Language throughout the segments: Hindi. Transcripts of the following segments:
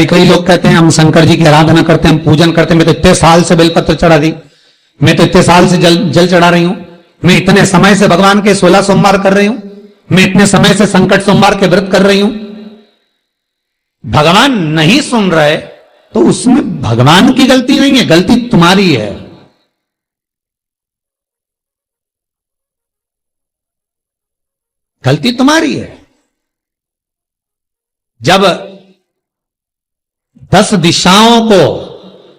कई कई लोग कहते हैं हम शंकर जी की आराधना करते हैं, हम पूजन करते हैं, मैं तो इतने साल से बेलपत्र चढ़ा दी, मैं तो इतने साल से जल चढ़ा रही हूं, मैं इतने समय से भगवान के 16 सोमवार कर रही हूं, मैं इतने समय से संकट सोमवार के व्रत कर रही हूं। भगवान नहीं सुन रहे तो उसमें भगवान की गलती नहीं है, गलती तुम्हारी है। गलती तुम्हारी है। जब 10 दिशाओं को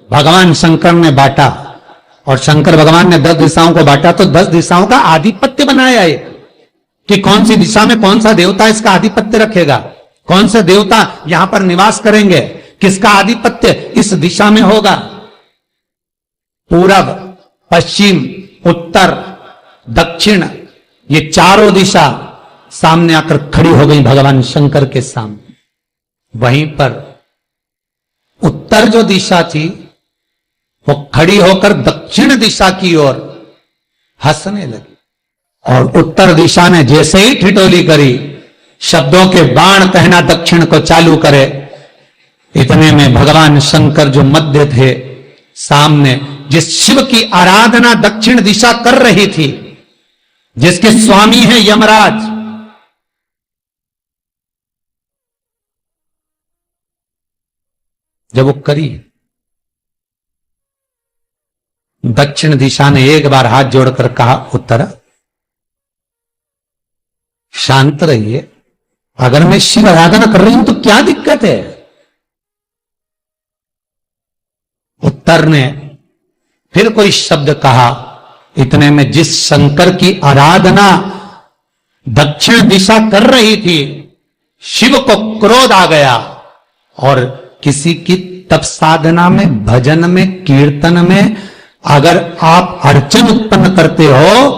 भगवान शंकर ने बांटा और शंकर भगवान ने 10 दिशाओं को बांटा तो 10 दिशाओं का आधिपत्य बनाया है कि कौन सी दिशा में कौन सा देवता इसका आधिपत्य रखेगा, कौन से देवता यहां पर निवास करेंगे, किसका आधिपत्य इस दिशा में होगा। पूरब, पश्चिम, उत्तर, दक्षिण, ये चारों दिशा सामने आकर खड़ी हो गई भगवान शंकर के सामने। वहीं पर उत्तर जो दिशा थी वो खड़ी होकर दक्षिण दिशा की ओर हंसने लगी और उत्तर दिशा ने जैसे ही ठिठोली करी, शब्दों के बाण कहना दक्षिण को चालू करे, इतने में भगवान शंकर जो मध्य थे सामने, जिस शिव की आराधना दक्षिण दिशा कर रही थी, जिसके स्वामी है यमराज, जब वो करी, दक्षिण दिशा ने एक बार हाथ जोड़कर कहा, उत्तर शांत रहिए, अगर मैं शिव आराधना कर रही हूं तो क्या दिक्कत है। उत्तर ने फिर कोई शब्द कहा, इतने में जिस शंकर की आराधना दक्षिण दिशा कर रही थी, शिव को क्रोध आ गया और किसी की तप साधना में, भजन में, कीर्तन में अगर आप अड़चन उत्पन्न करते हो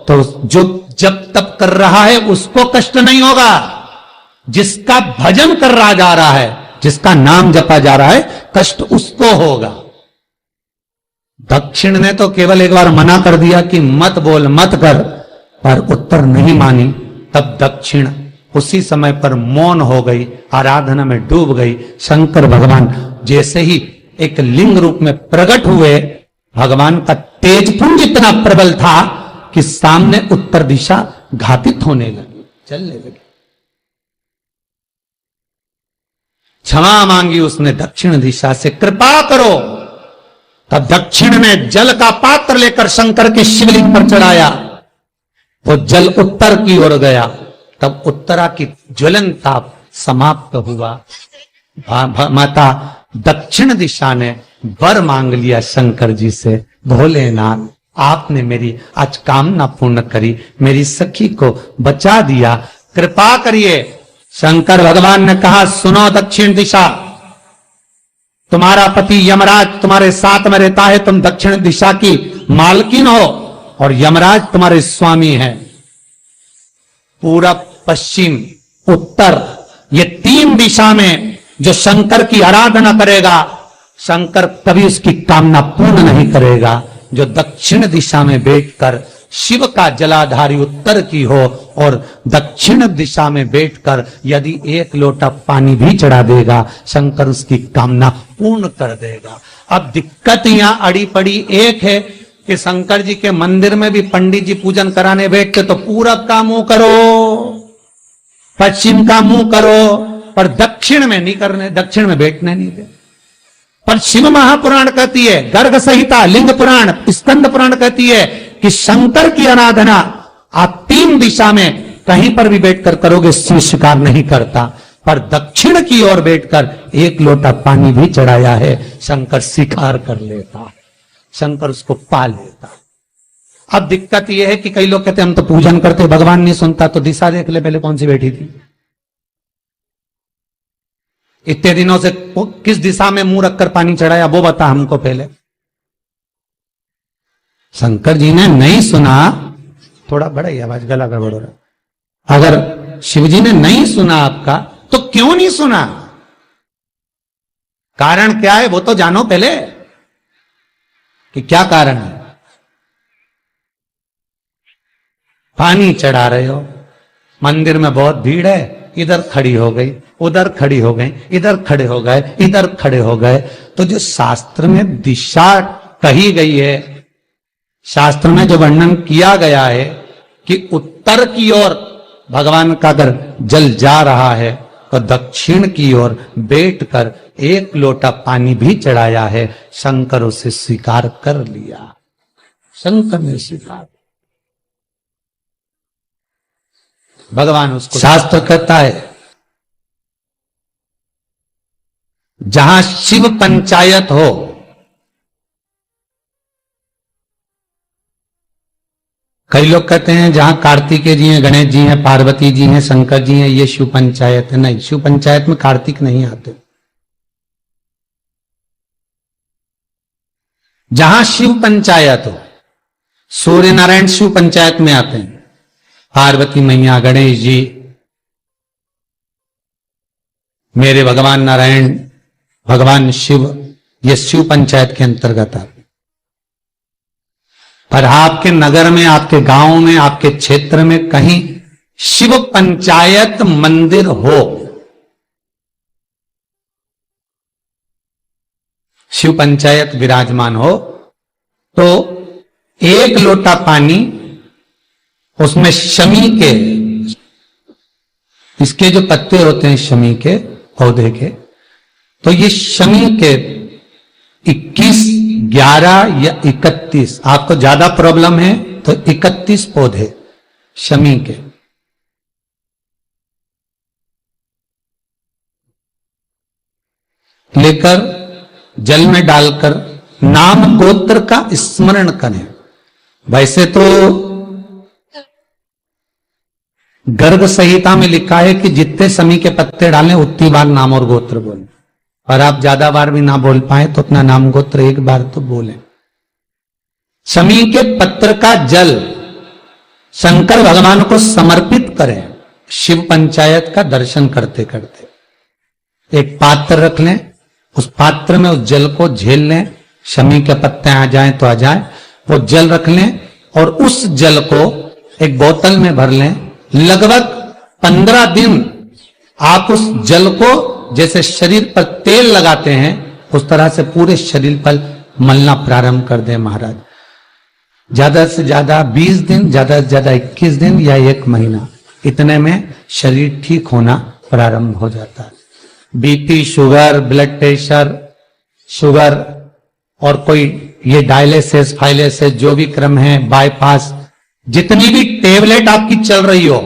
तो जो जब तप कर रहा है उसको कष्ट नहीं होगा, जिसका भजन कर रहा जा रहा है, जिसका नाम जपा जा रहा है, कष्ट उसको होगा। दक्षिण ने तो केवल एक बार मना कर दिया कि मत बोल, मत कर, पर उत्तर नहीं मानी। तब दक्षिण उसी समय पर मौन हो गई, आराधना में डूब गई। शंकर भगवान जैसे ही एक लिंग रूप में प्रकट हुए, भगवान का तेजपुंज इतना प्रबल था कि सामने उत्तर दिशा घातित होने लगी, चलने लगी। क्षमा मांगी उसने दक्षिण दिशा से, कृपा करो। तब दक्षिण ने जल का पात्र लेकर शंकर के शिवलिंग पर चढ़ाया, वो जल उत्तर की ओर गया। तब उत्तरा की ज्वलन ताप समाप्त हुआ। माता दक्षिण दिशा ने वर मांग लिया शंकर जी से, भोलेनाथ आपने मेरी आज कामना पूर्ण करी, मेरी सखी को बचा दिया, कृपा करिए। शंकर भगवान ने कहा, सुनो दक्षिण दिशा, तुम्हारा पति यमराज तुम्हारे साथ में रहता है, तुम दक्षिण दिशा की मालकिन हो और यमराज तुम्हारे स्वामी है। पूरब, पश्चिम, उत्तर, ये 3 दिशा में जो शंकर की आराधना करेगा, शंकर कभी उसकी कामना पूर्ण नहीं करेगा। जो दक्षिण दिशा में बैठकर शिव का जलाधारी उत्तर की हो और दक्षिण दिशा में बैठकर यदि 1 लोटा पानी भी चढ़ा देगा, शंकर उसकी कामना पूर्ण कर देगा। अब दिक्कत यहां अड़ी पड़ी एक है कि शंकर जी के मंदिर में भी पंडित जी पूजन कराने बैठते तो पूरब का मुंह करो, पश्चिम का मुंह करो, पर दक्षिण में नहीं करने, दक्षिण में बैठने नहीं दे। पर शिव महापुराण कहती है, गर्ग संहिता, लिंग पुराण, स्कंद पुराण कहती है कि शंकर की आराधना आप 3 दिशा में कहीं पर भी बैठकर करोगे, शिव स्वीकार नहीं करता। पर दक्षिण की ओर बैठकर 1 लोटा पानी भी चढ़ाया है, शंकर स्वीकार कर लेता, शंकर उसको पा लेता। अब दिक्कत यह है कि कई लोग कहते हैं हम तो पूजन करते, भगवान नहीं सुनता, तो दिशा देख ले पहले कौन सी बैठी थी। इतने दिनों से किस दिशा में मुंह रखकर पानी चढ़ाया, वो बता हमको पहले। शंकर जी ने नहीं सुना, थोड़ा बड़ा ही आवाज, गला गड़बड़ हो रहा। अगर शिव जी ने नहीं सुना आपका, तो क्यों नहीं सुना, कारण क्या है वो तो जानो पहले कि क्या कारण है। पानी चढ़ा रहे हो, मंदिर में बहुत भीड़ है, इधर खड़ी हो गई, उधर खड़ी हो गई, इधर खड़े हो गए, इधर खड़े हो गए। तो जो शास्त्र में दिशा कही गई है, शास्त्र में जो वर्णन किया गया है कि उत्तर की ओर भगवान का अगर जल जा रहा है तो दक्षिण की ओर बैठकर एक लोटा पानी भी चढ़ाया है। शंकर उसे स्वीकार कर लिया, शंकर ने स्वीकार। भगवान उसको, शास्त्र कहता है जहां शिव पंचायत हो, कई लोग कहते हैं जहां कार्तिकेय जी हैं, गणेश जी हैं, पार्वती जी हैं, शंकर जी हैं, ये शिव पंचायत है। नहीं, शिव पंचायत में कार्तिक नहीं आते। जहां शिव पंचायत हो, सूर्य नारायण शिव पंचायत में आते हैं, पार्वती मैया, गणेश जी, मेरे भगवान नारायण, भगवान शिव, ये शिव पंचायत के अंतर्गत आते। पर आपके नगर में, आपके गांव में, आपके क्षेत्र में कहीं शिव पंचायत मंदिर हो, शिव पंचायत विराजमान हो, तो एक लोटा पानी उसमें शमी के, इसके जो पत्ते होते हैं शमी के पौधे के, तो ये शमी के 21, 11 या 31, आपको ज्यादा प्रॉब्लम है तो 31 पौधे शमी के, लेकर जल में डालकर नाम गोत्र का स्मरण करें। वैसे तो गर्ग संहिता में लिखा है कि जितने शमी के पत्ते डालें उतनी बार नाम और गोत्र बोलें, और आप ज्यादा बार भी ना बोल पाए तो अपना नाम गोत्र एक बार तो बोलें। शमी के पत्र का जल शंकर भगवान को समर्पित करें। शिव पंचायत का दर्शन करते करते एक पात्र रख लें, उस पात्र में उस जल को झेल लें, शमी के पत्ते आ जाएं तो आ जाए, वो जल रख लें और उस जल को एक बोतल में भर लें। लगभग 15 दिन आप उस जल को जैसे शरीर पर तेल लगाते हैं उस तरह से पूरे शरीर पर मलना प्रारंभ कर दें महाराज। ज्यादा से ज्यादा 20 दिन, ज्यादा से ज्यादा 21 दिन या 1 महीना, इतने में शरीर ठीक होना प्रारंभ हो जाता है। BP, sugar, blood pressure, sugar और कोई ये डायलिसिस, फाइलिसिस जो भी क्रम है, बाईपास, जितनी भी टेबलेट आपकी चल रही हो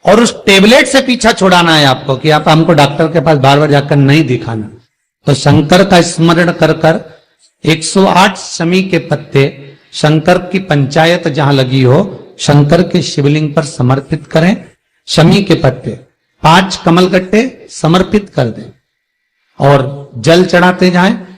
और उस टेबलेट से पीछा छुड़ाना है आपको कि आप हमको डॉक्टर के पास बार बार जाकर नहीं दिखाना, तो शंकर का स्मरण कर कर 108 शमी के पत्ते शंकर की पंचायत जहां लगी हो, शंकर के शिवलिंग पर समर्पित करें। शमी के पत्ते 5 कमलगट्टे समर्पित कर दें और जल चढ़ाते जाएं।